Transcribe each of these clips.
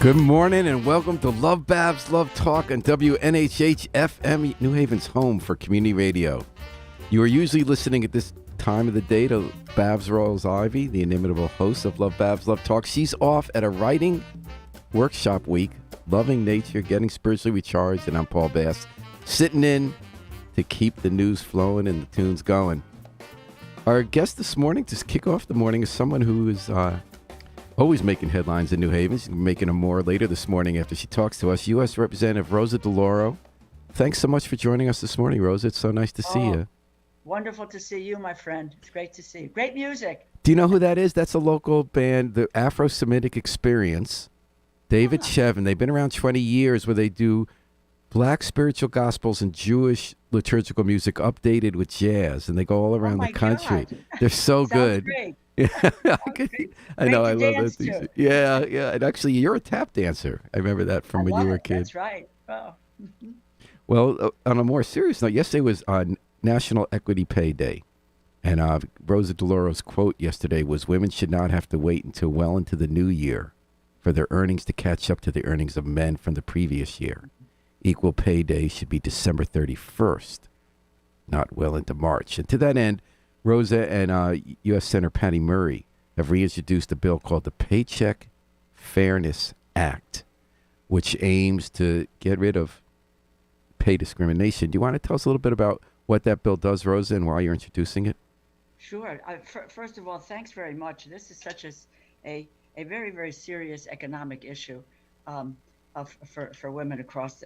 Good morning and welcome to Love Babs Love Talk on WNHH FM, New Haven's home for community radio. You are usually listening at this time of the day to Babs Rolls Ivy, the inimitable host of Love Babs Love Talk. She's off at a writing workshop week, loving nature, getting spiritually recharged, and I'm Paul Bass, sitting in to keep the news flowing and the tunes going. Our guest this morning, to kick off the morning, is someone who is always making headlines in New Haven. She's making them more later this morning after she talks to us. U.S. Representative Rosa DeLauro. Thanks so much for joining us this morning, Rosa. It's so nice to see you. Wonderful to see you, my friend. It's great to see you. Great music. Do you know who that is? That's a local band, the Afro-Semitic Experience. David Shevin. They've been around 20 years where they do Black spiritual gospels and Jewish liturgical music updated with jazz, and they go all around the country. God. They're so good. Great. Yeah, I know. Great I to love dance that. to. Yeah. And actually, you're a tap dancer. I remember that from when you were a kid. That's right. Oh. Well, on a more serious note, yesterday was on National Equity Pay Day, and Rosa DeLauro's quote yesterday was, "Women should not have to wait until well into the new year for their earnings to catch up to the earnings of men from the previous year. Equal Pay Day should be December 31st, not well into March." And to that end, Rosa and U.S. Senator Patty Murray have reintroduced a bill called the Paycheck Fairness Act, which aims to get rid of pay discrimination. Do you want to tell us a little bit about what that bill does, Rosa, and why you're introducing it? Sure. First of all, thanks very much. This is such a very, very serious economic issue for women across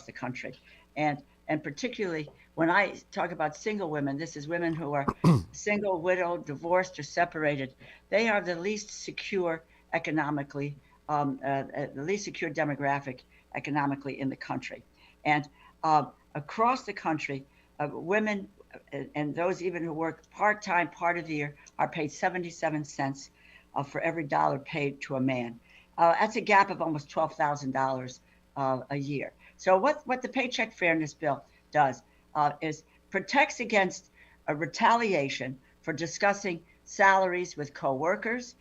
the country. And particularly when I talk about single women, this is women who are single, widowed, divorced, or separated. They are the least secure economically, the least secure demographic economically in the country. And across the country, women and those even who work part-time part of the year are paid 77 cents for every dollar paid to a man. That's a gap of almost $12,000 a year. So what the Paycheck Fairness Bill does is protects against a retaliation for discussing salaries with coworkers.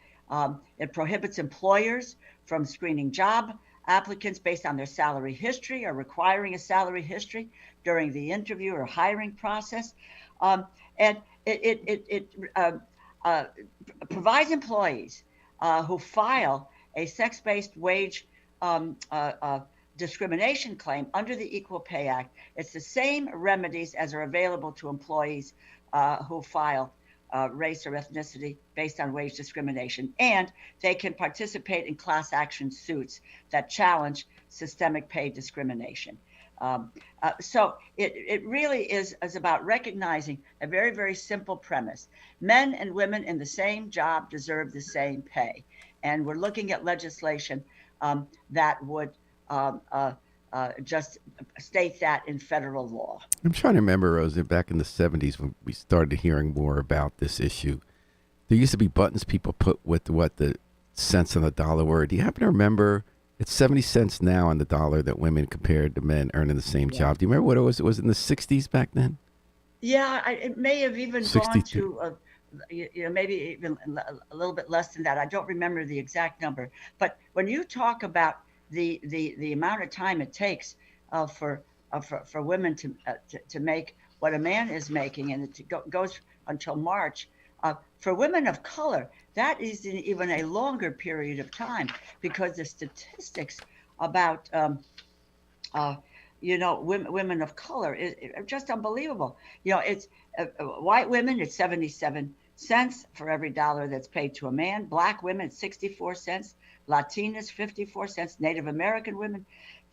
It prohibits employers from screening job applicants based on their salary history or requiring a salary history during the interview or hiring process. And it provides employees who file a sex-based wage discrimination claim under the Equal Pay Act. It's the same remedies as are available to employees who file race or ethnicity based on wage discrimination, and they can participate in class action suits that challenge systemic pay discrimination. So it really is about recognizing a very, very simple premise. Men and women in the same job deserve the same pay. And we're looking at legislation that would just state that in federal law. I'm trying to remember, Rosa, back in the 70s when we started hearing more about this issue. There used to be buttons people put with what the cents on the dollar were. Do you happen to remember? It's 70 cents now on the dollar that women compared to men earning the same job. Do you remember what it was? It was in the 60s back then? Yeah, it may have even 62. gone to, maybe even a little bit less than that. I don't remember the exact number. But when you talk about the amount of time it takes for women to make what a man is making, and it goes until March. For women of color, that is even a longer period of time, because the statistics about women of color are just unbelievable. It's white women, it's 77 cents for every dollar that's paid to a man. Black women, it's 64 cents. Latinas, 54 cents. Native American women,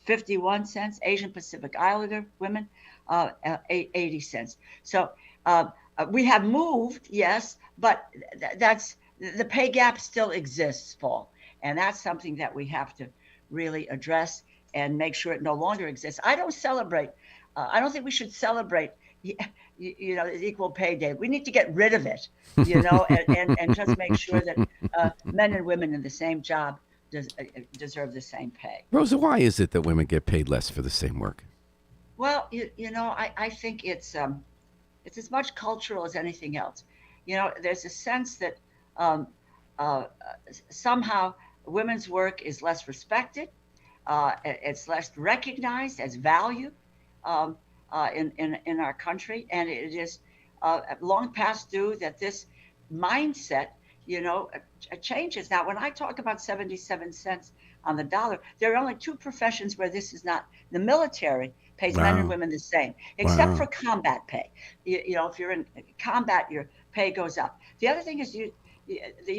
51 cents. Asian Pacific Islander women, 80 cents. So we have moved, yes, but that's the pay gap still exists, Paul, and that's something that we have to really address and make sure it no longer exists. I don't think we should celebrate the Equal Pay Day. We need to get rid of it, and just make sure that men and women in the same job deserve the same pay. Rosa, why is it that women get paid less for the same work? Well, I think it's as much cultural as anything else. There's a sense that somehow women's work is less respected. It's less recognized as value um, in our country, and it is long past due that this mindset, changes. Now, when I talk about 77 cents on the dollar, there are only two professions where this is not. The military pays men and Wow. women the same, except for Wow. combat pay. If you're in combat, your pay goes up. The other thing is the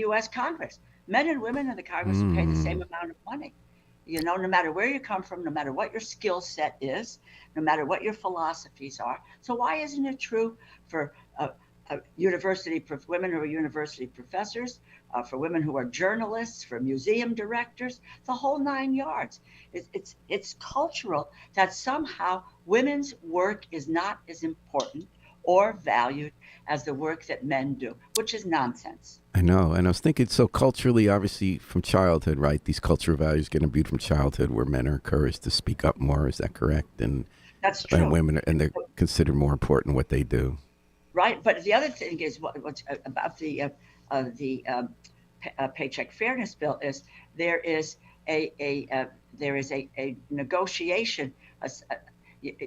U.S. Congress. Men and women in the Congress are paid the same Mm. amount of money. No matter where you come from, no matter what your skill set is, no matter what your philosophies are. So why isn't it true for women who are university professors, for women who are journalists, for museum directors, the whole nine yards? It's cultural that somehow women's work is not as important or valued as the work that men do, which is nonsense. I know. And I was thinking, so culturally, obviously, from childhood, right? These cultural values get imbued from childhood where men are encouraged to speak up more. Is that correct? That's And true. women, and they're considered more important what they do. Right. But the other thing is what's about the Paycheck Fairness Bill is there is a negotiation.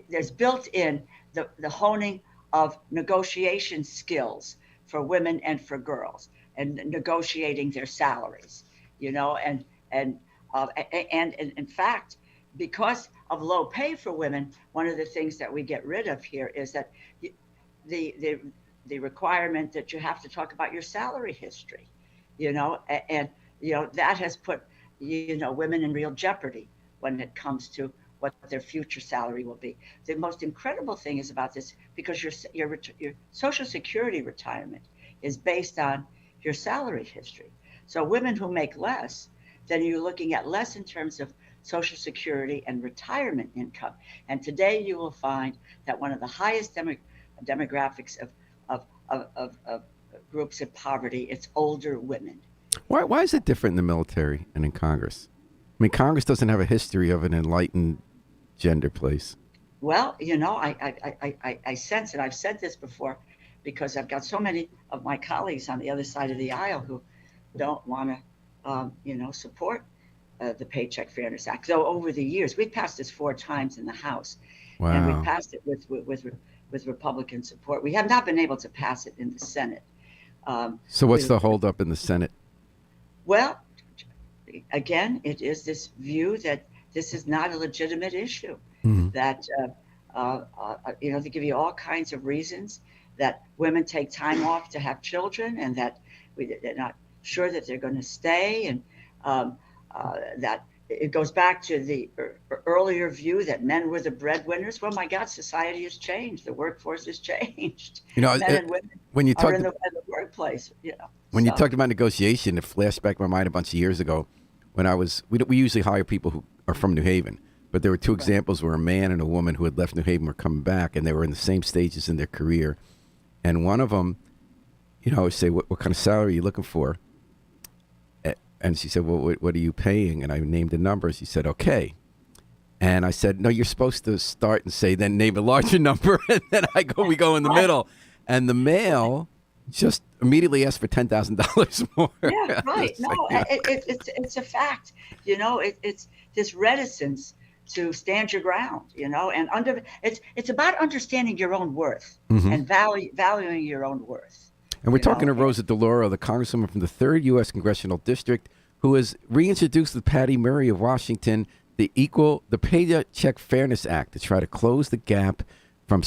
There's built in the honing of negotiation skills for women and for girls, and negotiating their salaries. You know, and in fact, because of low pay for women, one of the things that we get rid of here is that the the the requirement that you have to talk about your salary history, and that has put women in real jeopardy when it comes to what their future salary will be. The most incredible thing is about this because your Social Security retirement is based on your salary history. So women who make less, then you're looking at less in terms of Social Security and retirement income. And today you will find that one of the highest demographics of groups in poverty, it's older women. Why is it different in the military and in Congress? I mean, Congress doesn't have a history of an enlightened gender place. Well, I sense, and I've said this before, because I've got so many of my colleagues on the other side of the aisle who don't want to, support the Paycheck Fairness Act. So over the years, we've passed this 4 times in the House, and we've Wow. passed it with Republican support. We have not been able to pass it in the Senate. So what's We, the holdup in the Senate? well, again, it is this view that this is not a legitimate issue. Hmm. That they give you all kinds of reasons that women take time off to have children, and that they're not sure that they're going to stay, and that it goes back to the earlier view that men were the breadwinners. Well, my God, society has changed. The workforce has changed. You know, Men and women when you are talked in the workplace. when you So talked about negotiation, it flashed back in my mind a bunch of years ago when we usually hire people who are from New Haven, but there were two right. examples where a man and a woman who had left New Haven were coming back, and they were in the same stages in their career, and one of them, I would say, what kind of salary are you looking for? And she said, well, what are you paying? And I named a number. She said, okay. And I said, no, you're supposed to start and say, then name a larger number. And then we go in the Right. middle. And the male just immediately asked for $10,000 more. Yeah, right. It's No, like, it's a fact. It's this reticence to stand your ground. And it's about understanding your own worth Mhm. and valuing your own worth. And we're You talking know, to Rosa DeLauro, the congresswoman from the 3rd U.S. Congressional District, who has reintroduced with Patty Murray of Washington the Paycheck Fairness Act to try to close the gap from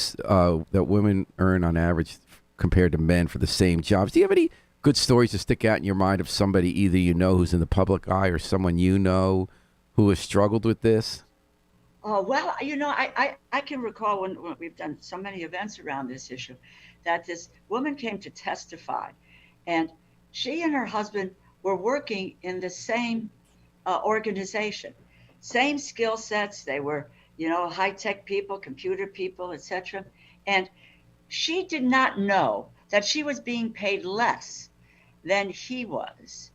that women earn on average compared to men for the same jobs. Do you have any good stories to stick out in your mind of somebody either who's in the public eye or someone who has struggled with this? well, I can recall when we've done so many events around this issue, that this woman came to testify, and she and her husband were working in the same organization, same skill sets. They were, high tech people, computer people, etc. And she did not know that she was being paid less than he was.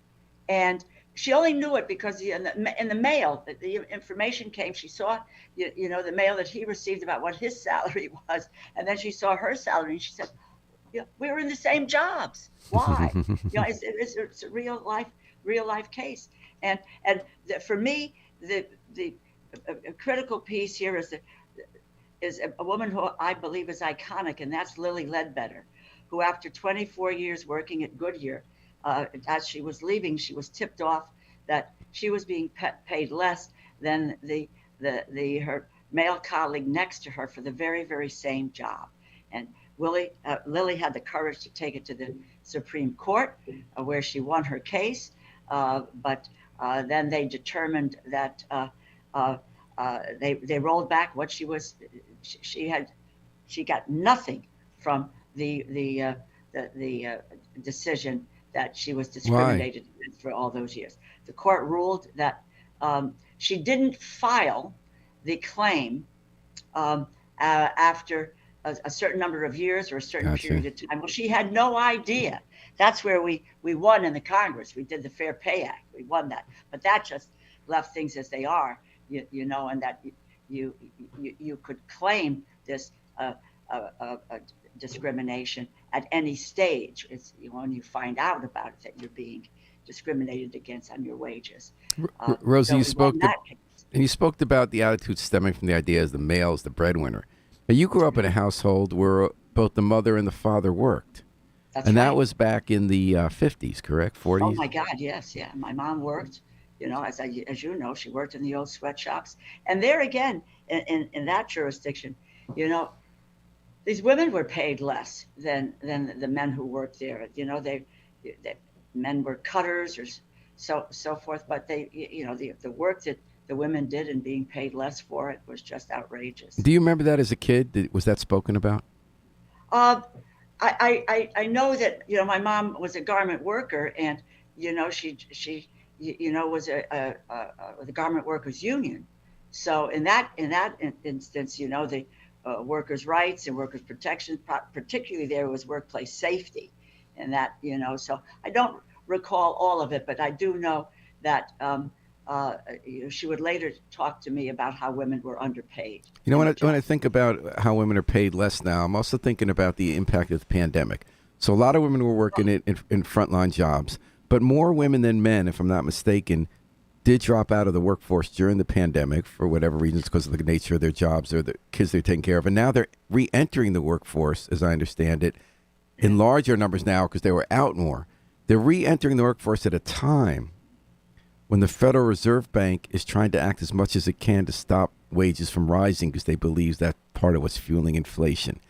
And she only knew it because in the mail, the information came. She saw, the mail that he received about what his salary was. And then she saw her salary and she said, yeah, we were in the same jobs. Why? It's a real life case. For me, the a critical piece here is a woman who I believe is iconic, and that's Lily Ledbetter, who after 24 years working at Goodyear, as she was leaving, she was tipped off that she was being paid less than her male colleague next to her for the very, very same job. And Lily had the courage to take it to the Supreme Court, where she won her case. But then they determined that they rolled back what she was. She got nothing from the decision that she was discriminated against for all those years. The court ruled that she didn't file the claim after a certain number of years or a certain period of time. Well, she had no idea. That's where we won in the Congress. We did the Fair Pay Act. We won that. But that just left things as they are, and that you could claim this discrimination at any stage. It's when you find out about it that you're being discriminated against on your wages. Rosie, you spoke about the attitude stemming from the idea as the male is the breadwinner. Now, you grew up in a household where both the mother and the father worked. That's and right. That was back in the 50s, correct? 40s? Oh my God, yes, yeah. My mom worked, as you know, she worked in the old sweatshops. And there again, in that jurisdiction, these women were paid less than the men who worked there. They men were cutters or so forth, but the work that the women did and being paid less for it was just outrageous. Do you remember that as a kid? Was that spoken about? I know that my mom was a garment worker, and she was the garment workers union. So in that instance, the workers' rights and workers' protection, particularly there was workplace safety, and that So I don't recall all of it, but I do know that she would later talk to me about how women were underpaid. When I think about how women are paid less now, I'm also thinking about the impact of the pandemic. So a lot of women were working in frontline jobs, but more women than men, if I'm not mistaken, did drop out of the workforce during the pandemic for whatever reasons, because of the nature of their jobs or the kids they're taking care of. And now they're re-entering the workforce, as I understand it, in larger numbers now because they were out more. They're re-entering the workforce at a time when the Federal Reserve Bank is trying to act as much as it can to stop wages from rising because they believe that's part of what's fueling inflation.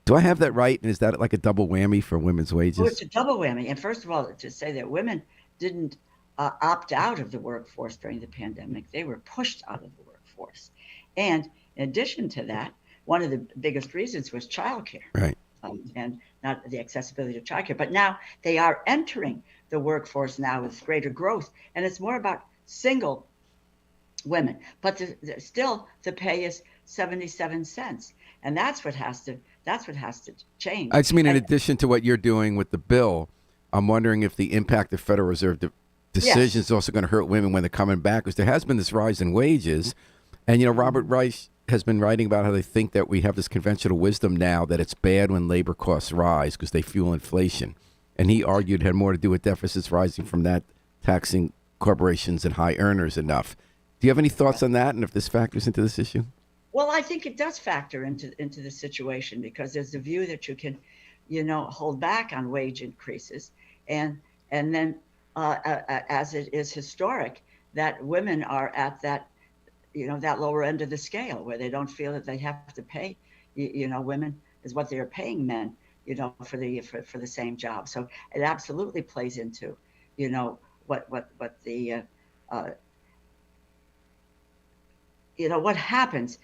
Do I have that right? And is that like a double whammy for women's wages? Oh, it's a double whammy. And first of all, to say that women didn't opt out of the workforce during the pandemic, they were pushed out of the workforce. And in addition to that, one of the biggest reasons was childcare. Right. And not the accessibility to childcare. But now they are entering the workforce now with greater growth, and it's more about single women. But still, the pay is 77 cents, and that's what has to change. I just mean, in addition to what you're doing with the bill, I'm wondering if the impact of Federal Reserve decisions is also going to hurt women when they're coming back, because there has been this rise in wages, and Robert Reich has been writing about how they think that we have this conventional wisdom now that it's bad when labor costs rise because they fuel inflation. And he argued it had more to do with deficits rising from that taxing corporations and high earners enough. Do you have any thoughts on that, and if this factors into this issue? Well, I think it does factor into the situation, because there's the view that you can, hold back on wage increases, and then as it is historic, that women are at that that lower end of the scale where they don't feel that they have to pay, women is what they're paying men, for the same job. So it absolutely plays into, what the, what happens.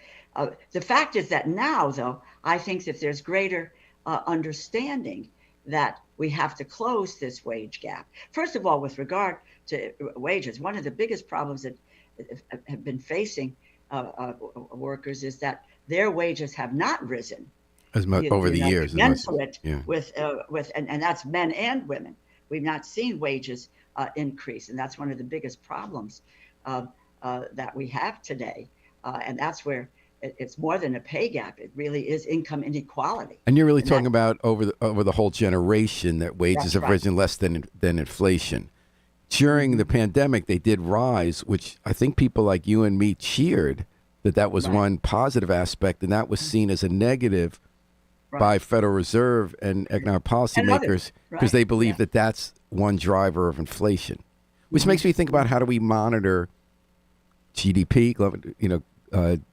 The fact is that now, though, I think that there's greater understanding that we have to close this wage gap. First of all, with regard to wages, one of the biggest problems that have been facing workers is that their wages have not risen as much over the years. Commensurate with and that's men and women. We've not seen wages increase, and that's one of the biggest problems that we have today. And that's where it's more than a pay gap. It really is income inequality. And you're really talking about over the whole generation that wages have risen less than inflation. during the pandemic, they did rise, which I think people like you and me cheered that was Right. one positive aspect, and that was seen as a negative by Right. Federal Reserve and economic And policymakers others. because Right. they believe Yeah. that that's one driver of inflation, which Hmm. makes me think about how do we monitor GDP,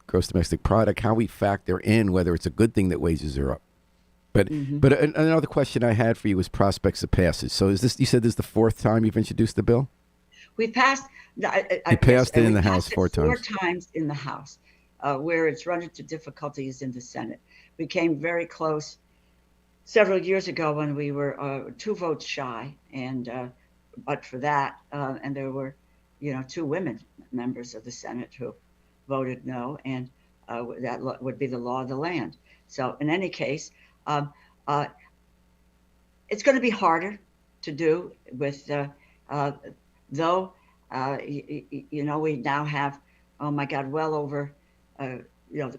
gross domestic product, how we factor in whether it's a good thing that wages are up. But Hmm. but another question I had for you was prospects of passage. So is this, you said this is the fourth time you've introduced the bill? We passed, You yes, passed it and in we the House passed it four four times. times in the House. Where it's run into difficulties in the Senate. We came very close several years ago when we were 2 votes shy, and but for that, and there were, two women members of the Senate who voted no, and that would be the law of the land. So in any case, um, uh, it's going to be harder to do with, uh, though, we now have, oh my God, well over,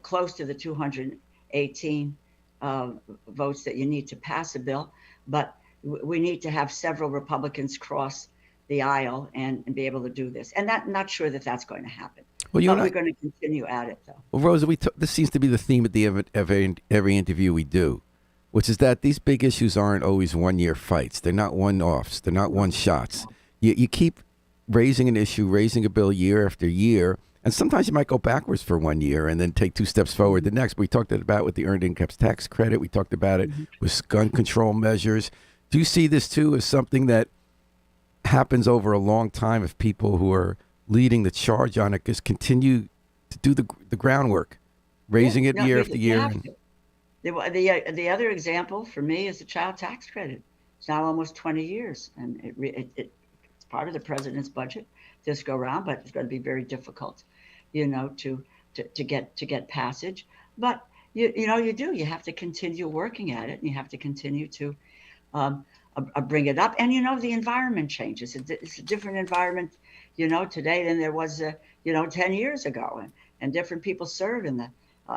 close to the 218 uh, votes that you need to pass a bill. But we need to have several Republicans cross the aisle and be able to do this. And not sure that that's going to happen. Well, you But and we're I, going to continue at it, though. well, Rosa, this seems to be the theme at the end of every interview we do, which is that these big issues aren't always one-year fights. They're not one-offs. They're not one-shots. You keep raising an issue, raising a bill year after year, and sometimes you might go backwards for 1 year and then take 2 steps forward the next. We talked about with the earned income tax credit. We talked about it with gun control measures. Do you see this too as something that happens over a long time if people who are leading the charge on it just continue to do the groundwork, raising it No, year you, after you year? have to. The other example for me is the child tax credit. It's now almost 20 years, and it's part of the president's budget this go around, but it's going to be very difficult, to get passage. But you have to continue working at it, and you have to continue to um, bring it up. And the environment changes. It's a different environment, today than there was, 10 years ago, and different people serve in the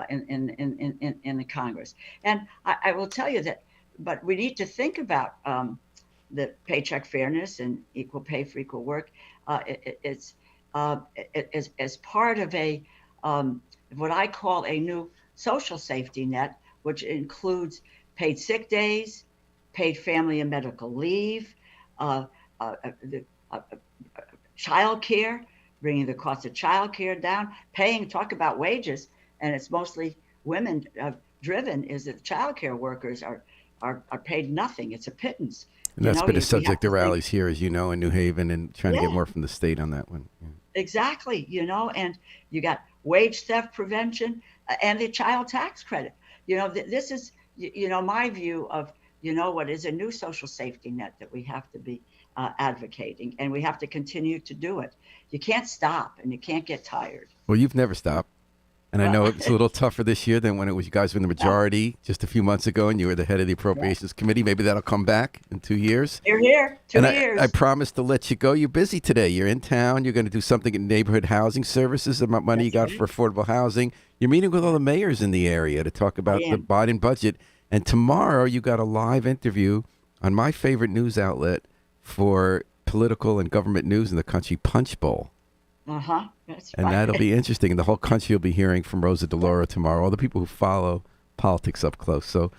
in the Congress. And I will tell you that, but we need to think about the paycheck fairness and equal pay for equal work. It's as part of um, what I call a new social safety net, which includes paid sick days, paid family and medical leave, uh, the child care, bringing the cost of child care down, talk about wages, and it's mostly women driven, is that child care workers are paid nothing. It's a pittance. And that's been a We have subject to of think, rallies here, as you know, in New Haven, and trying to get yeah, more from the state on that one. Yeah. exactly, and you got wage theft prevention, and the child tax credit. This is, my view of, what is a new social safety net that we have to be advocating, and we have to continue to do it. You can't stop, and you can't get tired. Well, you've never stopped. And I Well, know it's a little tougher this year than when it was you guys were in the well, majority just a few months ago and you were the head of the yeah. Appropriations Committee. Maybe that'll come back in 2 years. You're here two And I years. promised to let you go. You're busy today. You're in town. You're going to do something in neighborhood housing services about money you That's got right. for affordable housing. You're meeting with all the mayors in the area to talk I about the am. Biden budget. And tomorrow you got a live interview on my favorite news outlet for political and government news in the country, Punch Bowl. Uh-huh. That's And right. that'll be interesting. And the whole country will be hearing from Rosa DeLauro tomorrow, all the people who follow politics up close. So,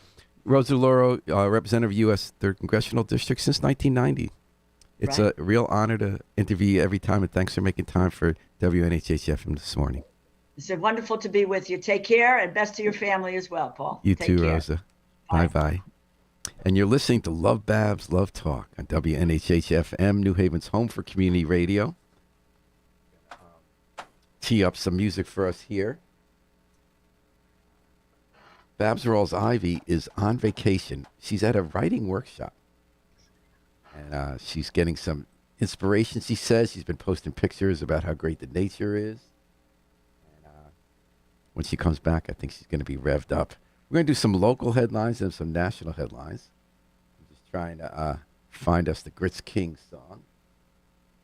Rosa DeLauro, representative of U.S. 3rd Congressional District since 1990. It's Right. a real honor to interview you every time, and thanks for making time for WNHHFM this morning. It's wonderful to be with you. Take care, and best to your family as well, Paul. You Take too, care. Rosa. Bye. Bye-bye. And you're listening to Love Babs, Love Talk on WNHHFM, New Haven's home for community radio. Tee up some music for us here. Babs Rawls-Ivy is on vacation. She's at a writing workshop. And she's getting some inspiration, she says. She's been posting pictures about how great the nature is. And when she comes back, I think she's going to be revved up. We're going to do some local headlines and some national headlines. I'm just trying to find us the Grits King song.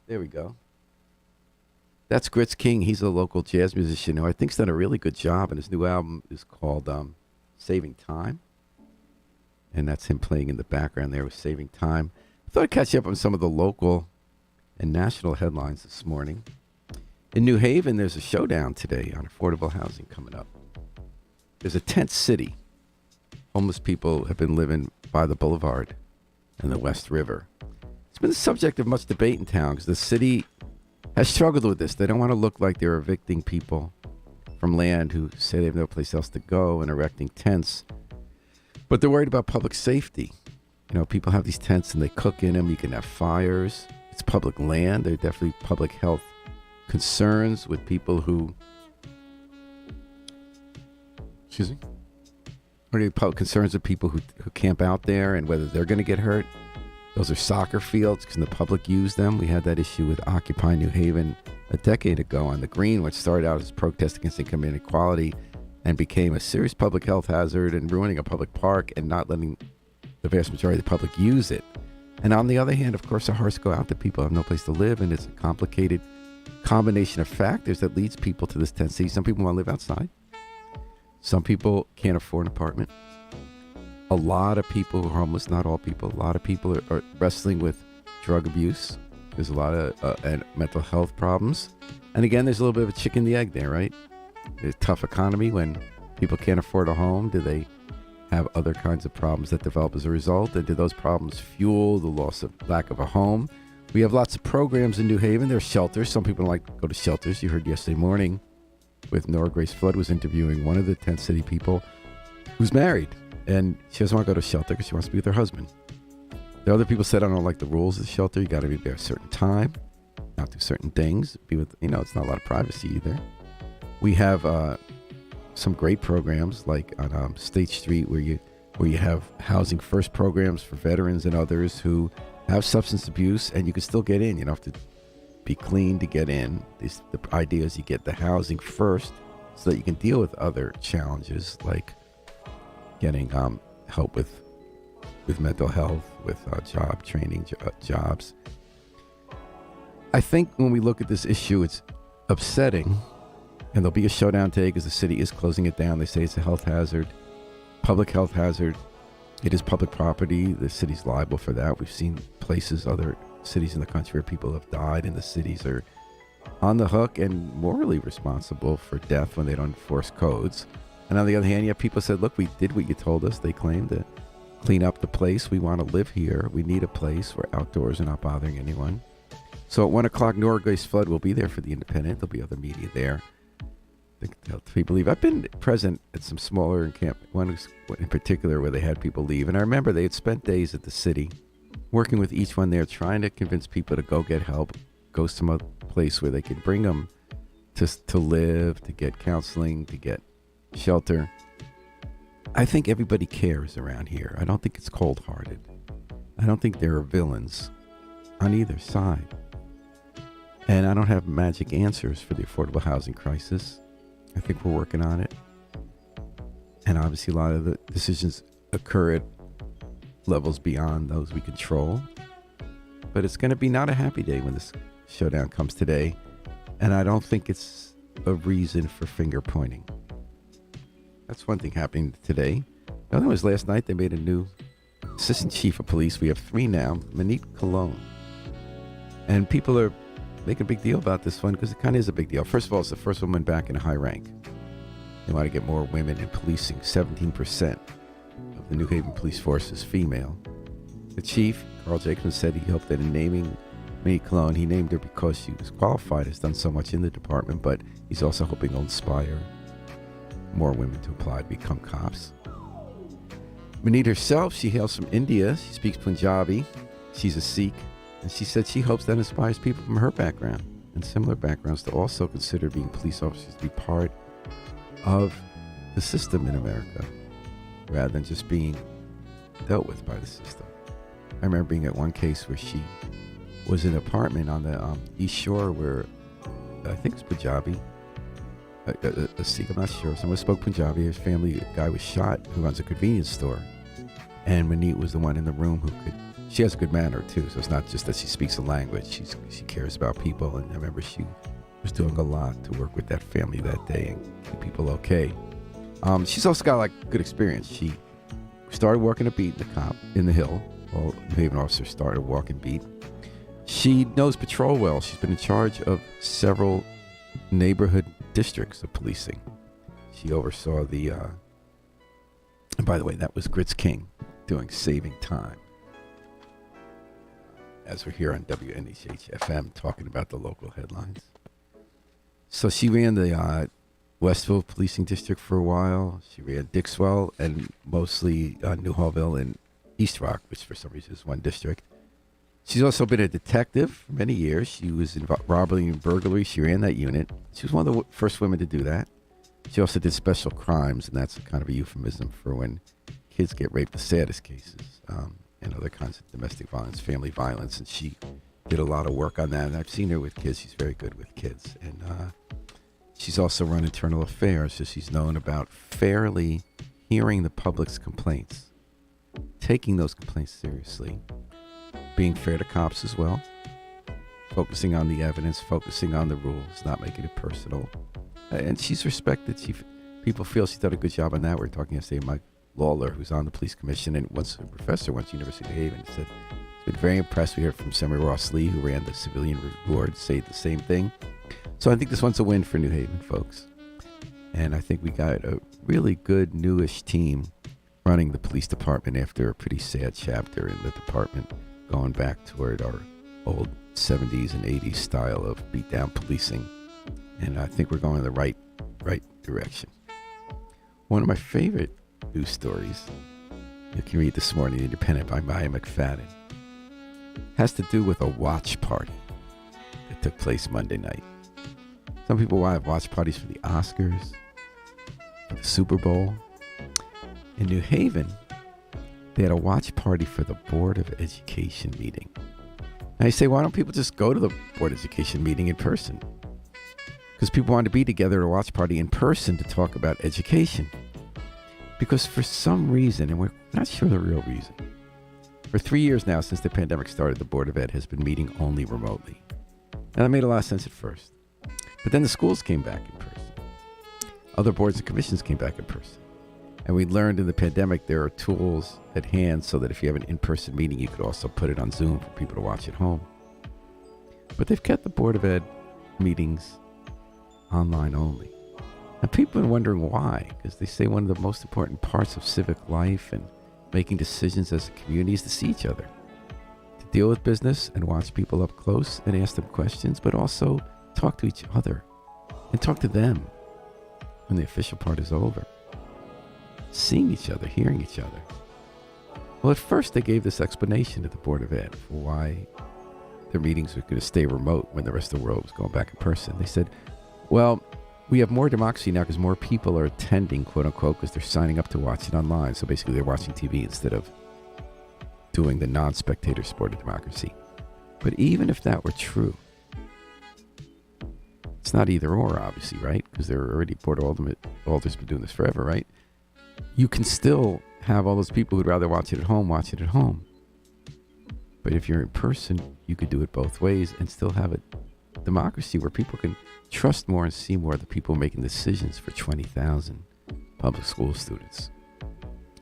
There we go. That's Grits King. He's a local jazz musician who I think's done a really good job, and his new album is called Saving Time. And that's him playing in the background there with Saving Time. I thought I'd catch you up on some of the local and national headlines this morning. In New Haven, there's a showdown today on affordable housing coming up. There's a tent city. Homeless people have been living by the boulevard and the West River. It's been the subject of much debate in town because the city has struggled with this. They don't want to look like they're evicting people from land who say they have no place else to go and erecting tents. But they're worried about public safety. You know, people have these tents and they cook in them. You can have fires. It's public land. There are definitely public health concerns with people who... Excuse me? What are the public concerns with people who camp out there and whether they're going to get hurt? Those are soccer fields because the public use them. We had that issue with Occupy New Haven a decade ago on the Green, which started out as a protest against income inequality and became a serious public health hazard and ruining a public park and not letting the vast majority of the public use it. And on the other hand, of course, the hearts go out to people who have no place to live, and it's a complicated combination of factors that leads people to this tendency. Some people want to live outside. Some people can't afford an apartment. A lot of people who are homeless, not all people, a lot of people are wrestling with drug abuse. There's a lot of and mental health problems. And again, there's a little bit of a chicken and the egg there, right? There's a tough economy when people can't afford a home. Do they have other kinds of problems that develop as a result? And do those problems fuel the lack of a home? We have lots of programs in New Haven. There's shelters. Some people don't like to go to shelters. You heard yesterday morning with Nora Grace Flood was interviewing one of the tent city people who's married. And she doesn't want to go to a shelter because she wants to be with her husband. The other people said, I don't like the rules of the shelter. You got to be there a certain time, not do certain things. Be with, it's not a lot of privacy either. We have some great programs like on State Street where you have housing first programs for veterans and others who have substance abuse, and you can still get in. You don't have to be clean to get in. The idea is you get the housing first so that you can deal with other challenges like getting help with mental health, with job training, jobs. I think when we look at this issue, it's upsetting, and there'll be a showdown today because the city is closing it down. They say it's a health hazard, public health hazard. It is public property. The city's liable for that. We've seen places, other cities in the country where people have died, and the cities are on the hook and morally responsible for death when they don't enforce codes. And on the other hand, you have people said, look, we did what you told us. They claim to clean up the place. We want to live here. We need a place. We're outdoors and not bothering anyone. So at 1 o'clock, Nora Grace Flood will be there for The Independent. There'll be other media there. People leave. I've been present at some smaller camp, one in particular where they had people leave. And I remember they had spent days at the city working with each one there, trying to convince people to go get help, go some other place where they could bring them to live, to get counseling, to get shelter. I think everybody cares around here. I don't think it's cold-hearted. I don't think there are villains on either side. And I don't have magic answers for the affordable housing crisis. I think we're working on it. And obviously a lot of the decisions occur at levels beyond those we control. But it's going to be not a happy day when this showdown comes today. And I don't think it's a reason for finger pointing. That's one thing happening today. The other was last night they made a new assistant chief of police. We have 3 now, Manit Cologne. And people are making a big deal about this one because it kind of is a big deal. First of all, it's the first woman back in a high rank. They want to get more women in policing. 17% of the New Haven police force is female. The chief, Carl Jacobson, said he hoped that in naming Manit Cologne, he named her because she was qualified, has done so much in the department, but he's also hoping to inspire more women to apply to become cops. Manit herself, she hails from India. She speaks Punjabi. She's a Sikh. And she said she hopes that inspires people from her background and similar backgrounds to also consider being police officers to be part of the system in America rather than just being dealt with by the system. I remember being at one case where she was in an apartment on the East Shore where I think it's Punjabi, a Sikh, I'm not sure. Someone spoke Punjabi. His family, a guy was shot who runs a convenience store. And Manit was the one in the room who could, she has a good manner too. So it's not just that she speaks a language. She cares about people. And I remember she was doing a lot to work with that family that day and keep people okay. She's also got good experience. She started working a beat in the Hill. All New Haven officers started walking beat. She knows patrol well. She's been in charge of several neighborhood districts of policing. She oversaw the, and by the way, that was Grits King doing Saving Time. As we're here on WNHH FM talking about the local headlines. So she ran the Westville Policing District for a while. She ran Dixwell and mostly New Hallville and East Rock, which for some reason is one district. She's also been a detective for many years. She was in robbery and burglary. She ran that unit. She was one of the first women to do that. She also did special crimes, and that's kind of a euphemism for when kids get raped, the saddest cases, and other kinds of domestic violence, family violence. And she did a lot of work on that. And I've seen her with kids. She's very good with kids. And she's also run internal affairs, so she's known about fairly hearing the public's complaints, taking those complaints seriously, being fair to cops as well, focusing on the evidence, focusing on the rules, not making it personal. And she's respected. People feel she's done a good job on that. We were talking yesterday with Mike Lawler, who's on the police commission, and once a professor once at University of New Haven said he's been very impressed. We heard from Senator Ross Lee, who ran the civilian board, say the same thing. So I think this one's a win for New Haven, folks. And I think we got a really good newish team running the police department after a pretty sad chapter in the department, going back toward our old 70s and 80s style of beat-down policing. And I think we're going in the right direction. One of my favorite news stories, you can read this morning in Independent by Maya McFadden, has to do with a watch party that took place Monday night. Some people will have watch parties for the Oscars, for the Super Bowl. In New Haven, they had a watch party for the Board of Education meeting. Now you say, why don't people just go to the Board of Education meeting in person? Because people wanted to be together at a watch party in person to talk about education. Because for some reason, and we're not sure the real reason, for 3 years now since the pandemic started, the Board of Ed has been meeting only remotely. Now that made a lot of sense at first. But then the schools came back in person. Other boards and commissions came back in person. And we learned in the pandemic there are tools at hand so that if you have an in-person meeting, you could also put it on Zoom for people to watch at home. But they've kept the Board of Ed meetings online only. And people have been wondering why, because they say one of the most important parts of civic life and making decisions as a community is to see each other, to deal with business and watch people up close and ask them questions, but also talk to each other and talk to them when the official part is over. Seeing each other, hearing each other. Well, at first they gave this explanation to the Board of Ed for why their meetings were going to stay remote when the rest of the world was going back in person. They said, well, we have more democracy now because more people are attending, quote unquote, because they're signing up to watch it online. So basically they're watching TV instead of doing the non-spectator sport of democracy. But even if that were true, it's not either or, obviously, right? Because they're already Board of Alders been doing this forever, right? You can still have all those people who'd rather watch it at home. But if you're in person, you could do it both ways and still have a democracy where people can trust more and see more of the people making decisions for 20,000 public school students.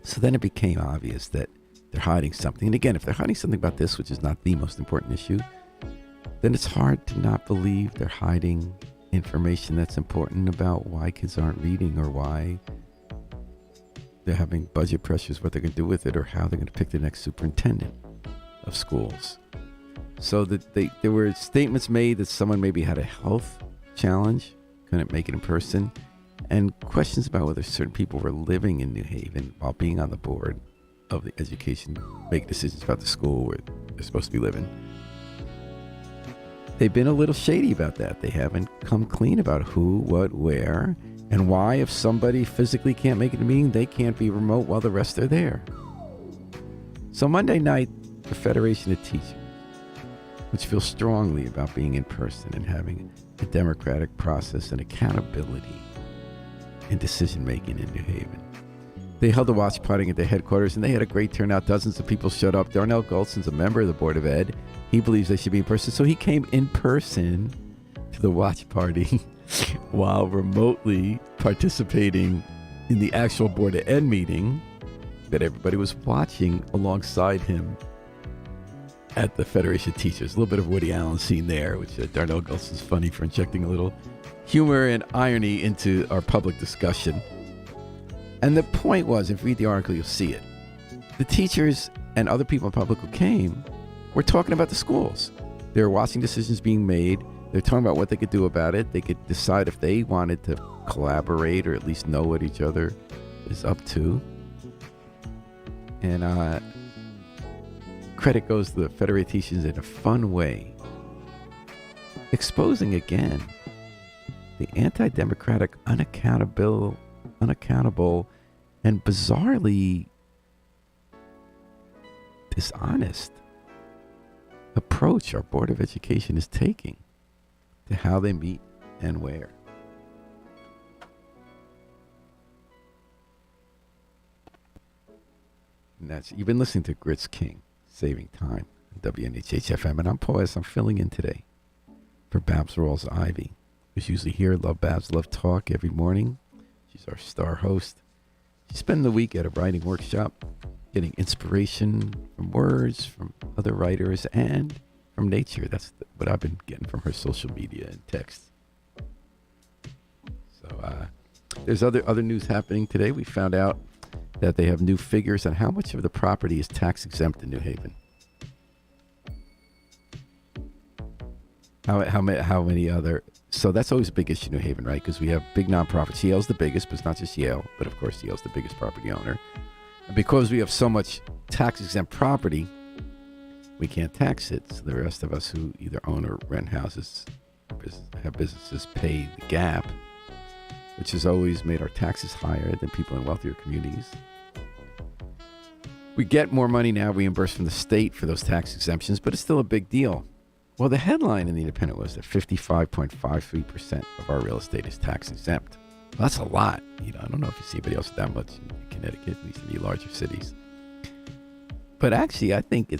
So then it became obvious that they're hiding something. And again, if they're hiding something about this, which is not the most important issue, then it's hard to not believe they're hiding information that's important about why kids aren't reading or why they're having budget pressures, what they're going to do with it, or how they're going to pick the next superintendent of schools. So that there were statements made that someone maybe had a health challenge, couldn't make it in person, and questions about whether certain people were living in New Haven while being on the board of the education, make decisions about the school where they're supposed to be living. They've been a little shady about that. They haven't come clean about who, what, where, and why if somebody physically can't make it to a meeting, they can't be remote while the rest are there. So Monday night, the Federation of Teachers, which feels strongly about being in person and having a democratic process and accountability in decision-making in New Haven. They held a watch party at their headquarters, and they had a great turnout. Dozens of people showed up. Darnell Goldson's a member of the Board of Ed. He believes they should be in person, so he came in person to the watch party while remotely participating in the actual Board of Ed meeting that everybody was watching alongside him at the Federation of Teachers. A little bit of Woody Allen scene there, which Darnell Gulls is funny for injecting a little humor and irony into our public discussion. And the point was, if you read the article, you'll see it. The teachers and other people in public who came were talking about the schools. They were watching decisions being made. They're talking about what they could do about it. They could decide if they wanted to collaborate or at least know what each other is up to. And credit goes to the Federated Teachers in a fun way, exposing again the anti-democratic, unaccountable, and bizarrely dishonest approach our Board of Education is taking to how they meet and where. And that's, you've been listening to Grits King, Saving Time, on WNHH-FM, and I'm Paul S. I'm filling in today for Babs Rawls-Ivy, who's usually here. Love Babs, Love Talk every morning. She's our star host. She's spending the week at a writing workshop, getting inspiration from words, from other writers, and from nature. That's what I've been getting from her social media and text. So there's other news happening today. We found out that they have new figures on how much of the property is tax exempt in New Haven. How many other... So that's always a big issue in New Haven, right? Because we have big nonprofits. Yale's the biggest, but it's not just Yale. But of course, Yale's the biggest property owner. And because we have so much tax-exempt property, we can't tax it. So the rest of us who either own or rent houses, have businesses, pay the gap, which has always made our taxes higher than people in wealthier communities. We get more money now reimbursed from the state for those tax exemptions, but it's still a big deal. Well, the headline in The Independent was that 55.53% of our real estate is tax exempt. Well, that's a lot. I don't know if you see anybody else with that much in Connecticut, at least in the larger cities. But actually, I think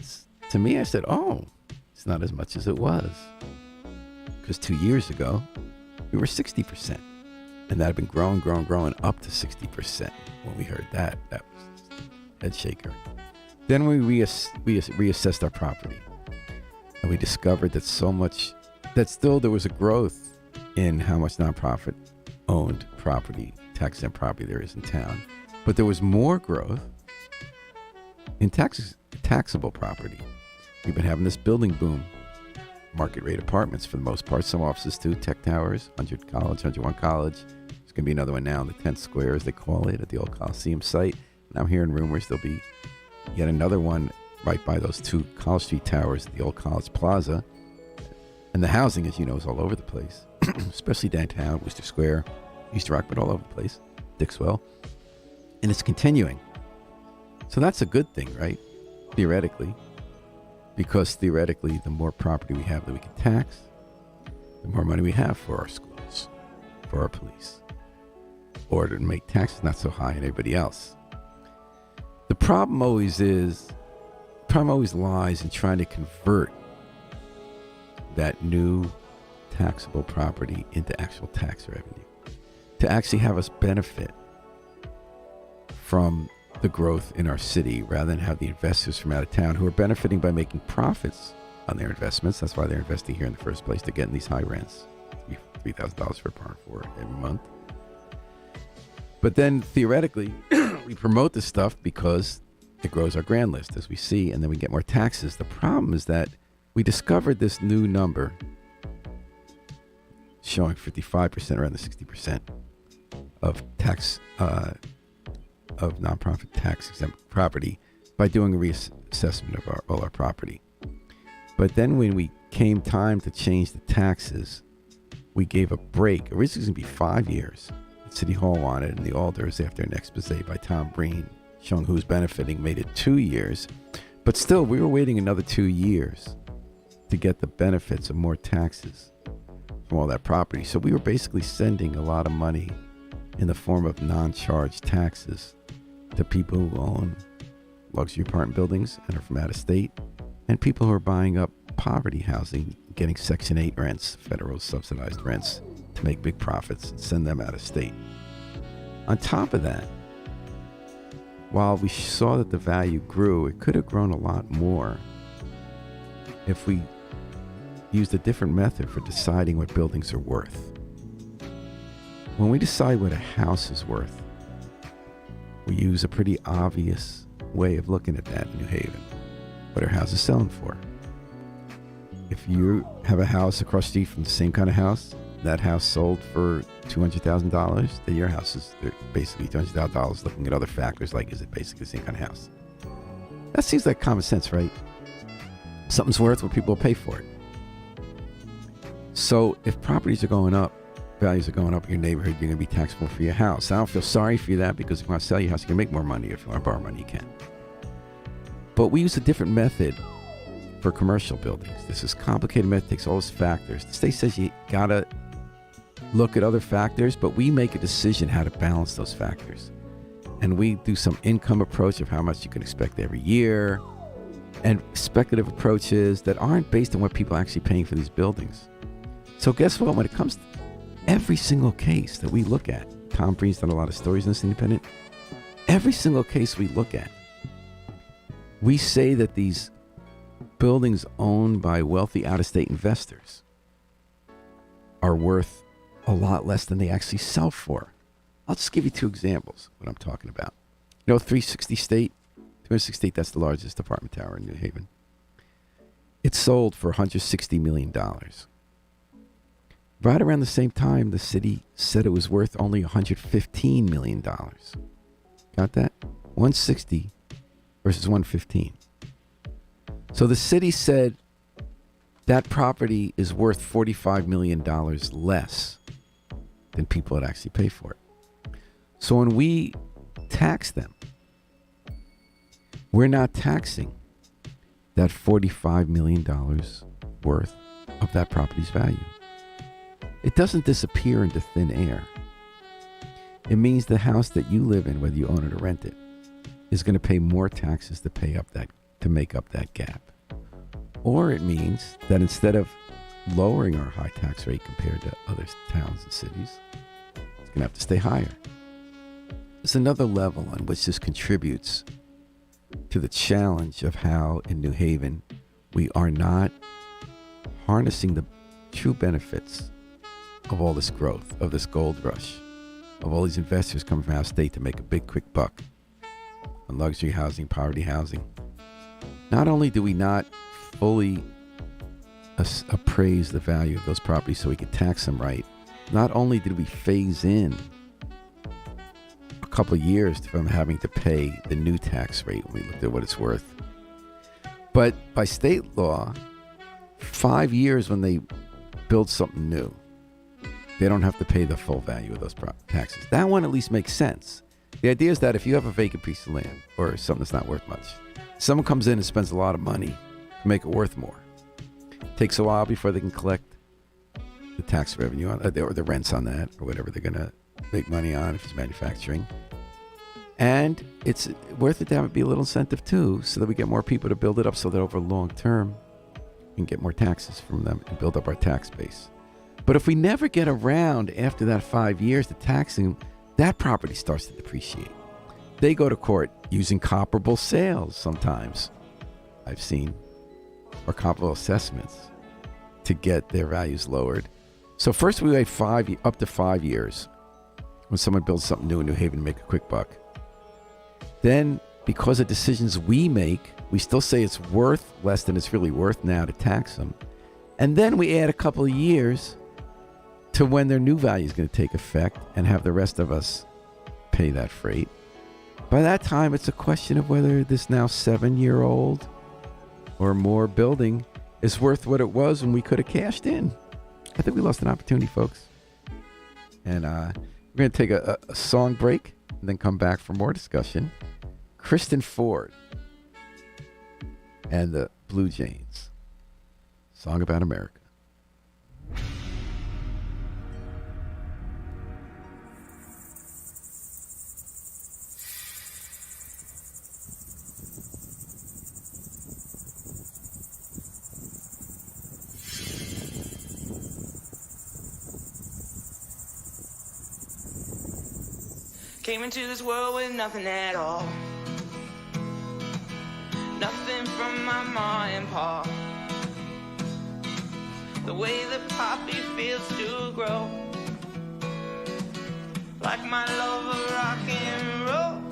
to me, I said, it's not as much as it was. Because 2 years ago, we were 60%. And that had been growing up to 60% when we heard that. That was a head shaker. Then we reassessed our property. And we discovered that still there was a growth in how much nonprofit owned property, tax-exempt property there is in town. But there was more growth in taxable property. We've been having this building boom. Market rate apartments for the most part. Some offices too, tech towers, 100 College, 101 College. There's going to be another one now in the 10th Square, as they call it, at the old Coliseum site. And I'm hearing rumors there'll be yet another one right by those two College Street towers, the old College Plaza. And the housing, as you know, is all over the place, especially downtown, Worcester Square, East Rock, but all over the place, Dixwell. And it's continuing. So that's a good thing, right? Theoretically. Because theoretically, the more property we have that we can tax, the more money we have for our schools, for our police, or to make taxes not so high on everybody else. The problem always lies in trying to convert that new taxable property into actual tax revenue, to actually have us benefit from the growth in our city rather than have the investors from out of town who are benefiting by making profits on their investments. That's why they're investing here in the first place, to get in these high rents, $3,000 for a barn for every month. But then theoretically, we promote this stuff because it grows our grand list, as we see, and then we get more taxes. The problem is that we discovered this new number showing 55%, around the 60% of tax, of nonprofit tax-exempt property by doing a reassessment of all our property. But then when we came time to change the taxes, we gave a break. Originally it was going to be 5 years. City Hall wanted, and the alders, after an expose by Tom Breen showing who's benefiting, made it 2 years. But still, we were waiting another 2 years to get the benefits of more taxes from all that property. So we were basically sending a lot of money in the form of non-charged taxes to people who own luxury apartment buildings and are from out of state, and people who are buying up poverty housing, getting Section 8 rents, federal subsidized rents, to make big profits and send them out of state. On top of that, while we saw that the value grew, it could have grown a lot more if we used a different method for deciding what buildings are worth. When we decide what a house is worth, we use a pretty obvious way of looking at that in New Haven. What are houses selling for? If you have a house across the street from the same kind of house, that house sold for $200,000, then your house is basically $200,000 looking at other factors like, is it basically the same kind of house? That seems like common sense, right? Something's worth what people will pay for it. So if properties are going up, values are going up in your neighborhood, you're going to be taxed more for your house. I don't feel sorry for you that, because if you want to sell your house, you can make more money. If you want to borrow money, you can. But we use a different method for commercial buildings. This is complicated method, takes all those factors. The state says you got to look at other factors, but we make a decision how to balance those factors. And we do some income approach of how much you can expect every year, and speculative approaches that aren't based on what people are actually paying for these buildings. So guess what? When it comes to every single case that we look at, Tom Breen's done a lot of stories in this Independent, every single case we look at, we say that these buildings owned by wealthy out-of-state investors are worth a lot less than they actually sell for. I'll just give you two examples of what I'm talking about. You know, 360 State, that's the largest apartment tower in New Haven. It sold for $160 million. Right around the same time, the city said it was worth only $115 million. Got that? 160 versus 115. So the city said that property is worth $45 million less than people would actually pay for it. So when we tax them, we're not taxing that $45 million worth of that property's value. It doesn't disappear into thin air. It means the house that you live in, whether you own it or rent it, is going to pay more taxes to make up that gap. Or it means that instead of lowering our high tax rate compared to other towns and cities, it's going to have to stay higher. There's another level on which this contributes to the challenge of how in New Haven we are not harnessing the true benefits of all this growth, of this gold rush, of all these investors coming from out of state to make a big quick buck on luxury housing, poverty housing. Not only do we not fully appraise the value of those properties so we can tax them right, not only did we phase in a couple of years from having to pay the new tax rate when we looked at what it's worth, but by state law, 5 years when they build something new, they don't have to pay the full value of those taxes. That one at least makes sense. The idea is that if you have a vacant piece of land or something that's not worth much, someone comes in and spends a lot of money to make it worth more. It takes a while before they can collect the tax revenue on, or the rents on that, or whatever they're going to make money on if it's manufacturing. And it's worth it to have it be a little incentive too, so that we get more people to build it up so that over long term, we can get more taxes from them and build up our tax base. But if we never get around after that 5 years to taxing, that property starts to depreciate. They go to court using comparable sales sometimes, I've seen, or comparable assessments to get their values lowered. So first we wait up to 5 years when someone builds something new in New Haven to make a quick buck. Then, because of decisions we make, we still say it's worth less than it's really worth now to tax them. And then we add a couple of years to when their new value is going to take effect and have the rest of us pay that freight. By that time, it's a question of whether this now 7-year-old or more building is worth what it was when we could have cashed in. I think we lost an opportunity, folks. And we're going to take a song break and then come back for more discussion. Kristen Ford and the Blue Jays. Song about America. Came into this world with nothing at all. Nothing from my ma and pa. the way the poppy feels to grow. Like my love of rock and roll,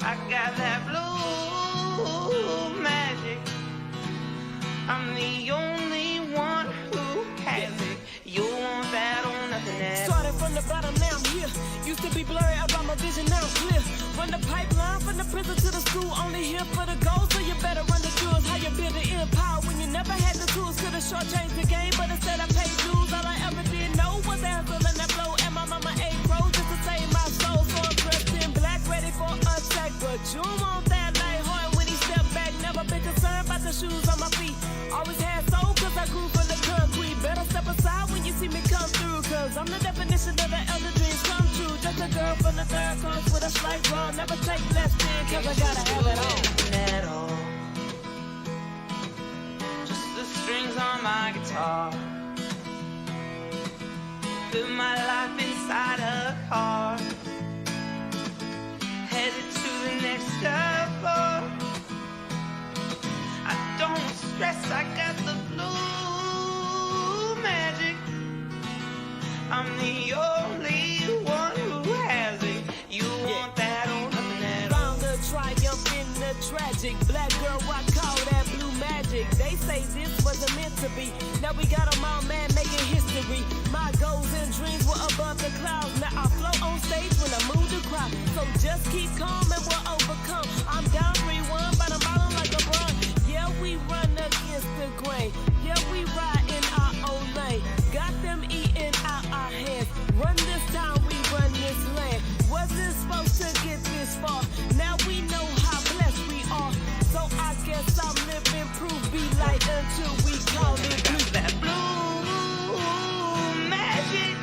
I got that blue magic. I'm the only one who has it. You want that or nothing else. Started from the bottom, now I'm here. Used to be blurry about my vision, now I'm clear. Run the pipeline from the prison to the school. Only here for the goals, so you better run the jewels. How you build the empire when you never had the tools. Could've shortchanged the game, but instead I paid dues. All I ever did know was the hustle and that blow. And my mama ate crows just to save my soul. So I'm dressed in black, ready for attack. But you want that like hard when he stepped back. Never been concerned about the shoes on my feet. Always had soul, cause I grew from the concrete. Better step aside when you see me come through. Cause I'm the definition of the elder dreams come true. Just a girl from the third class with a slight wrong. Never take less than, cause I gotta have it all. At all. Just the strings on my guitar. Put my life inside a car. Headed to the next level. I don't stress, I got the blue magic. I'm the only one who has it. You want that or nothing at all. Found the triumph in the tragic. Black girl, I call that blue magic. They say this wasn't meant to be. Now we got them all mad making history. My goals and dreams were above the clouds. Now I float on stage when I move the crowd. So just keep calm and we'll overcome. I'm down 3-1, but I'm ballin' like a run. Yeah, we run against the grain. Yeah, we ride in our own lane. Got them eating out our hands. Run this town, we run this land. Wasn't supposed to get this far. Now we know how blessed we are. So I guess I'm living proof. Be light until we call it blue. That blue magic.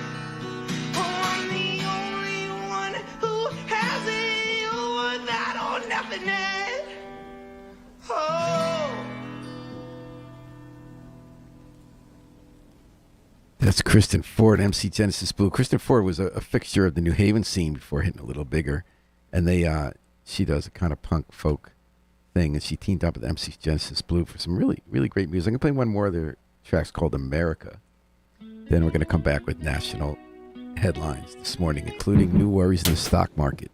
Oh, I'm the only one who has it. You want that or nothing else. Oh. That's Kristen Ford, MC Genesis Blue. Kristen Ford was a fixture of the New Haven scene before hitting a little bigger. And she does a kind of punk folk thing. And she teamed up with MC Genesis Blue for some really, really great music. I'm going to play one more of their tracks called America. Then we're going to come back with national headlines this morning, including new worries in the stock market.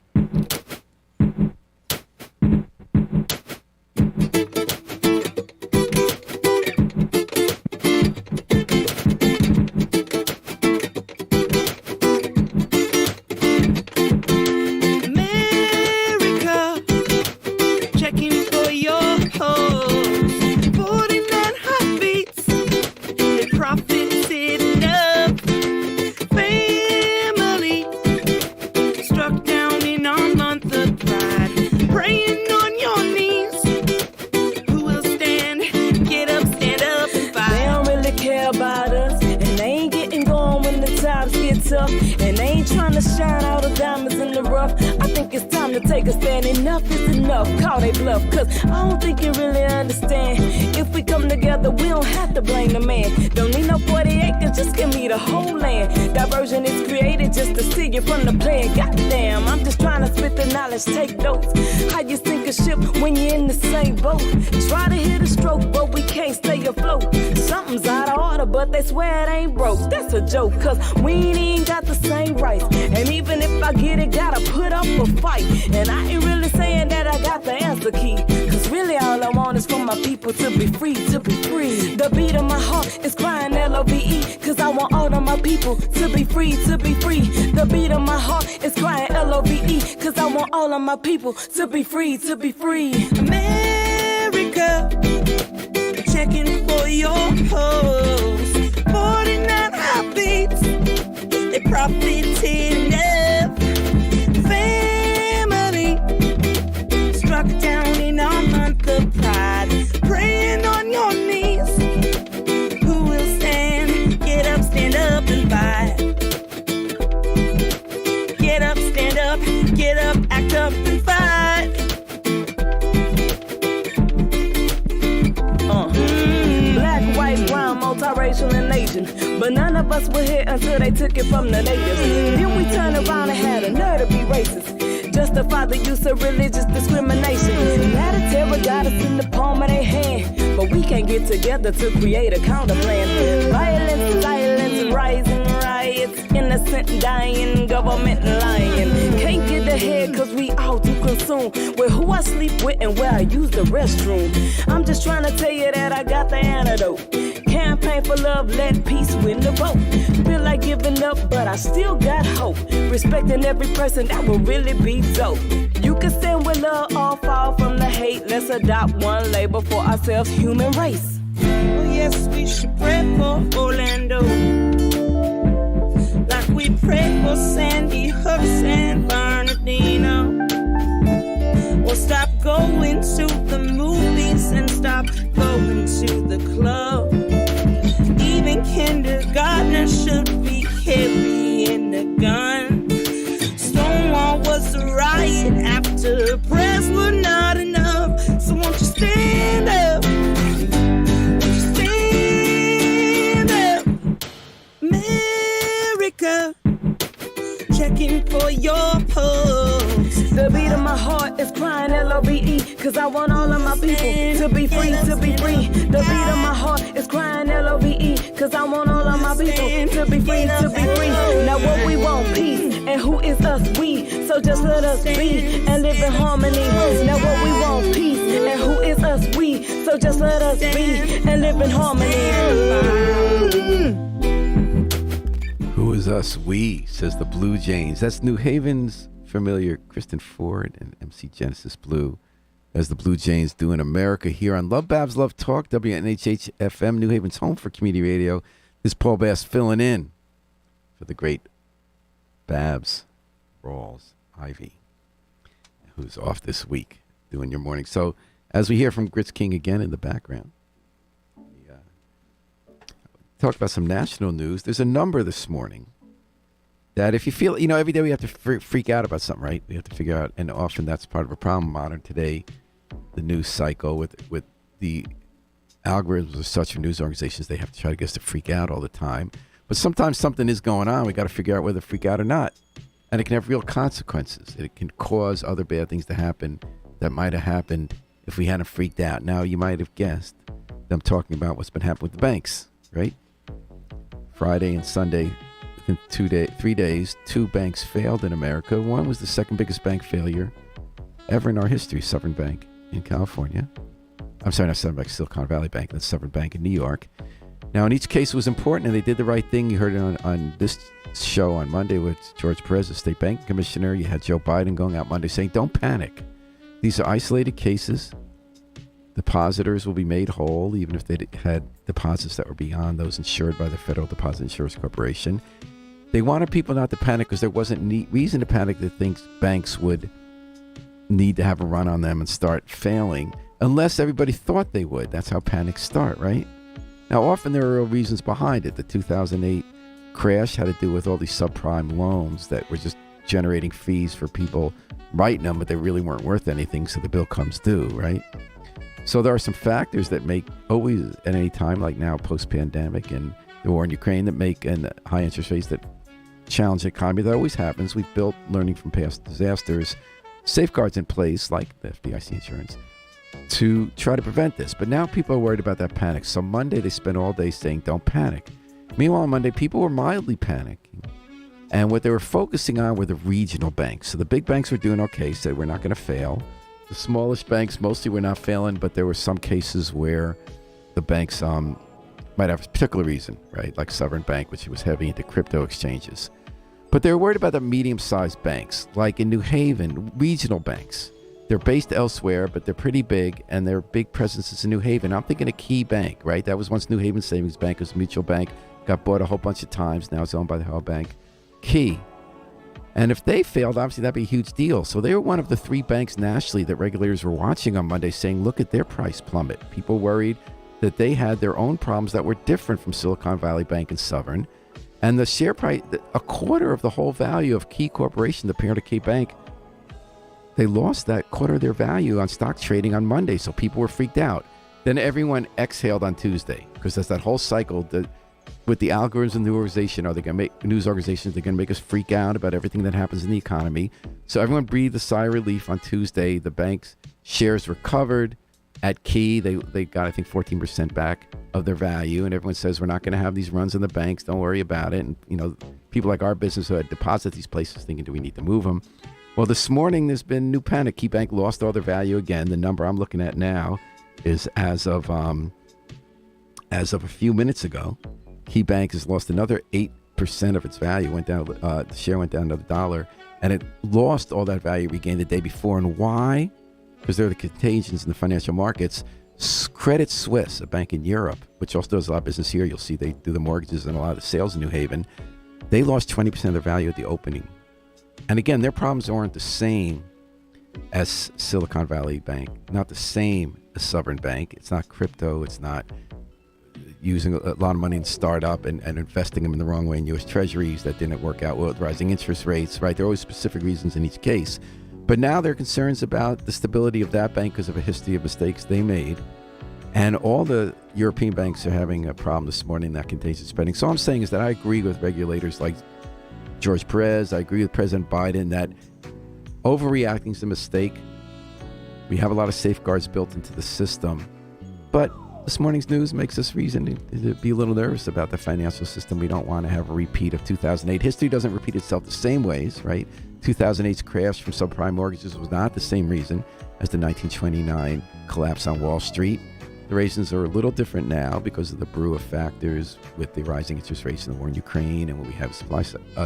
And they ain't trying to shine all the diamonds in the rough. I think it's time to take a stand. Enough is enough. Call they bluff, cause I don't think you really understand. If we come together, we don't have to blame the man. Don't need no 40 acres, just give me the whole land. Diversion is created just to see you from the plan. Goddamn, I'm just trying to spit the knowledge, take notes. How you sink a ship when you're in the same boat? Try to hit a stroke, but we can't stay afloat. Something's out of order, but they swear it ain't broke. That's a joke, cause we ain't even got the same rights. And even if I get it, gotta put up a fight. And I ain't really saying that I got the answer key, cause really all I want is for my people to be free, to be free. The beat of my heart is crying L-O-V-E, cause I want all of my people to be free, to be free. The beat of my heart is crying L-O-V-E, cause I want all of my people to be free, to be free. America, checking for your hoes. 49 heartbeats, they profited enough. Family, struck down in our month of pride. Praying on your knees, who will stand? Get up, stand up and fight. Get up, act up and fight. Black, white, brown, multiracial and Asian, but none of us were here until they took it from the natives. Then we turned around and had a nerve to be racist. justify the use of religious discrimination. Now the terror got us in the palm of their hand, but we can't get together to create a counter plan. Violence, silence, rising riots, innocent dying, government lying. Can't get ahead cause we all too consumed with who I sleep with and where I use the restroom. I'm just trying to tell you that I got the antidote. Campaign for love, let peace win the vote. Feel like giving up, but I still got hope. Respecting every person, that will really be dope. You can stand with love, all fall from the hate. Let's adopt one label for ourselves, human race. Oh, yes, we should pray for Orlando, like we pray for Sandy Hook, San Bernardino. We'll stop going to the movies and stop going to the club. Even kindergartners should be carrying a gun. Stonewall was a riot after prayers were not enough. So won't you stand up? Won't you stand up? America, checking for your pulse. The beat of my heart is crying L-O-V-E, cause I want all of my people to be free, to be free. The beat of my heart is crying L-O-V-E, cause I want all of my people to be free, to be free. Now what we want, peace, and who is us, we. So just let us be and live in harmony. Now what we want, peace, and who is us, we. So just let us be and live in harmony. Who is us? We, says the Blue Jays. That's New Haven's familiar Kristen Ford and MC Genesis Blue as the Blue Jays doing America here on Love Babs Love Talk, WNHH FM, New Haven's home for community radio. This is Paul Bass filling in for the great Babs Rawls Ivy, who's off this week doing your morning. So as we hear from Grits King again in the background, we talk about some national news. There's a number this morning that if you feel, every day we have to freak out about something, right? We have to figure out, and often that's part of a problem. Modern today, the news cycle with the algorithms of such news organizations, they have to try to get us to freak out all the time. But sometimes something is going on. We got to figure out whether to freak out or not. And it can have real consequences. It can cause other bad things to happen that might have happened if we hadn't freaked out. Now, you might have guessed that I'm talking about what's been happening with the banks, right? Friday and Sunday, within 3 days, 2 banks failed in America. One was the second biggest bank failure ever in our history, Southern Bank in California. I'm sorry, not Southern Bank, Silicon Valley Bank, and Southern Bank in New York. Now, in each case, it was important, and they did the right thing. You heard it on this show on Monday with George Perez, the state banking commissioner. You had Joe Biden going out Monday saying, don't panic. These are isolated cases. Depositors will be made whole, even if they had deposits that were beyond those insured by the Federal Deposit Insurance Corporation. They wanted people not to panic because there wasn't reason to panic that thinks banks would need to have a run on them and start failing unless everybody thought they would. That's how panics start, right? Now, often there are real reasons behind it. The 2008 crash had to do with all these subprime loans that were just generating fees for people writing them, but they really weren't worth anything, so the bill comes due, right? So there are some factors that make always at any time, like now post-pandemic and the war in Ukraine, that make, and high interest rates that challenge the economy. That always happens. We've built, learning from past disasters, safeguards in place, like the FDIC insurance, to try to prevent this. But now people are worried about that panic. So Monday, they spent all day saying, don't panic. Meanwhile, on Monday, people were mildly panicking. And what they were focusing on were the regional banks. So the big banks were doing okay, said we're not going to fail. The smallish banks mostly were not failing, but there were some cases where the banks might have a particular reason, right? Like Southern Bank, which was heavy into crypto exchanges. But they were worried about the medium-sized banks, like in New Haven, regional banks. They're based elsewhere, but they're pretty big, and their big presence is in New Haven. I'm thinking a Key Bank, right? That was once New Haven Savings Bank. It was Mutual Bank. Got bought a whole bunch of times. Now it's owned by the Hell Bank. Key. And if they failed, obviously that'd be a huge deal. So they were one of the 3 banks nationally that regulators were watching on Monday saying, look at their price plummet. People worried that they had their own problems that were different from Silicon Valley Bank and Southern. And the share price, a quarter of the whole value of Key Corporation, the parent of Key Bank, they lost that quarter of their value on stock trading on Monday. So people were freaked out. Then everyone exhaled on Tuesday because there's that whole cycle. with the algorithms and the organization, are they going to make news organizations? They're going to make us freak out about everything that happens in the economy. So everyone breathed a sigh of relief on Tuesday. The bank's shares recovered. At Key, they got, I think, 14% back of their value, and everyone says we're not going to have these runs in the banks. Don't worry about it. And people like our business who had deposit these places thinking, do we need to move them? Well, this morning there's been new panic. Key Bank lost all their value again. The number I'm looking at now is as of a few minutes ago, Key Bank has lost another 8% of its value. Went down. The share went down to $1, and it lost all that value regained the day before. And why? Because there are the contagions in the financial markets. Credit Suisse, a bank in Europe, which also does a lot of business here, you'll see they do the mortgages and a lot of the sales in New Haven. They lost 20% of their value at the opening. And again, their problems aren't the same as Silicon Valley Bank, not the same as Southern Bank. It's not crypto. It's not using a lot of money in startup and investing them in the wrong way in U.S. Treasuries that didn't work out well with rising interest rates, right? There are always specific reasons in each case. But now there are concerns about the stability of that bank because of a history of mistakes they made. And all the European banks are having a problem this morning, that contagion spending. So all I'm saying is that I agree with regulators like George Perez. I agree with President Biden that overreacting is a mistake. We have a lot of safeguards built into the system. But this morning's news makes us reason to be a little nervous about the financial system. We don't want to have a repeat of 2008. History doesn't repeat itself the same ways, right? 2008's crash from subprime mortgages was not the same reason as the 1929 collapse on Wall Street. The reasons are a little different now because of the brew of factors with the rising interest rates in the war in Ukraine and when we have supply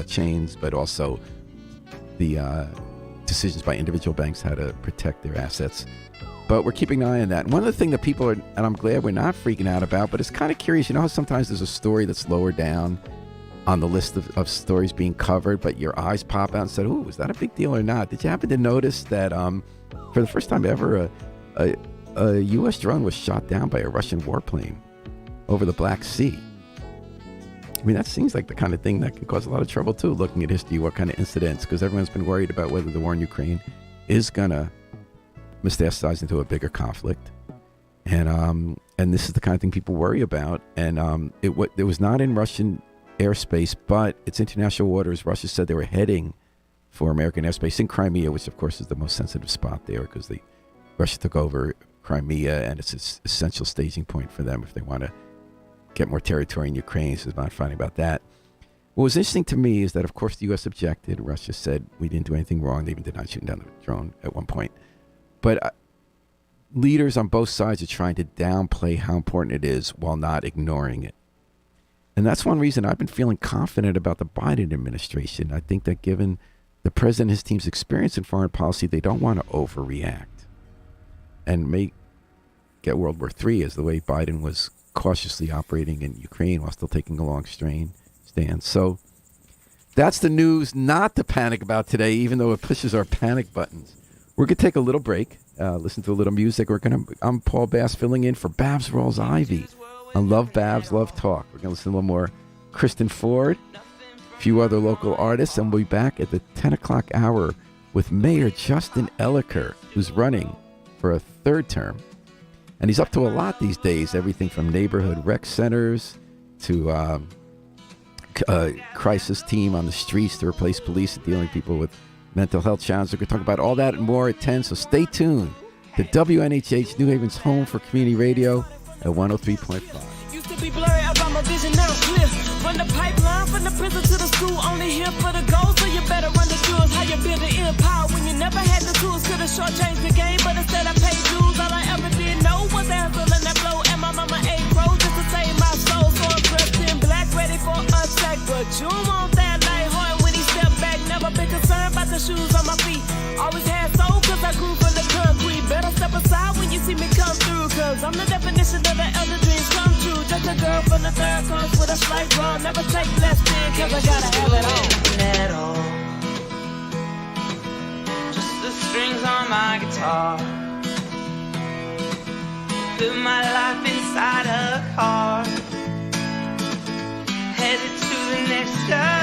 chains, but also the decisions by individual banks how to protect their assets. But we're keeping an eye on that. And one of the things that people are, and I'm glad we're not freaking out about, but it's kind of curious. You know how sometimes there's a story that's lower down on the list of stories being covered, but your eyes pop out and said, "Ooh, is that a big deal or not?" Did you happen to notice that for the first time ever, a U.S. drone was shot down by a Russian warplane over the Black Sea? I mean, that seems like the kind of thing that can cause a lot of trouble, too, looking at history, what kind of incidents, because everyone's been worried about whether the war in Ukraine is going to metastasize into a bigger conflict. And this is the kind of thing people worry about. And it was not in Russian airspace, but it's international waters. Russia said they were heading for American airspace in Crimea, which of course is the most sensitive spot there because Russia took over Crimea and it's an essential staging point for them if they want to get more territory in Ukraine. So it's not fighting about that. What was interesting to me is that of course the U.S. objected. Russia said we didn't do anything wrong. They even denied shooting down the drone at one point. But leaders on both sides are trying to downplay how important it is while not ignoring it. And that's one reason I've been feeling confident about the Biden administration. I think that given the president and his team's experience in foreign policy, they don't want to overreact and may get World War III as the way Biden was cautiously operating in Ukraine while still taking a long stand. So that's the news not to panic about today, even though it pushes our panic buttons. We're going to take a little break, listen to a little music. I'm Paul Bass filling in for Babs Rawls Ivy. I love Babs, love talk. We're going to listen to a little more Kristen Ford, a few other local artists, and we'll be back at the 10 o'clock hour with Mayor Justin Elliker, who's running for a third term. And he's up to a lot these days, everything from neighborhood rec centers to crisis team on the streets to replace police and dealing with people with mental health challenges. We're going to talk about all that and more at 10, so stay tuned to WNHH, New Haven's home for community radio at 103.5. Used to be blurry about my vision, now clear. Run the pipeline from the prison to the school, only here for the goals, so you better run the jewels. How you build an empire when you never had the tools? Could've shortchanged the game, but instead I paid dues. All I ever did know was the hustle and that blow, and my mama ate crow just to save my soul. So I'm dressed in black, ready for attack, but you want that light heart when he stepped back. Never been concerned about the shoes on my feet. Always had soul, cause I grew from the concrete. Better step aside when you see me come through, cause I'm the definition of the elder dreams come true. Just a girl from the third comes with a slight wrong. Never take less than, cause I gotta have it all. Just the strings on my guitar. Put my life inside a car. Headed to the next stop.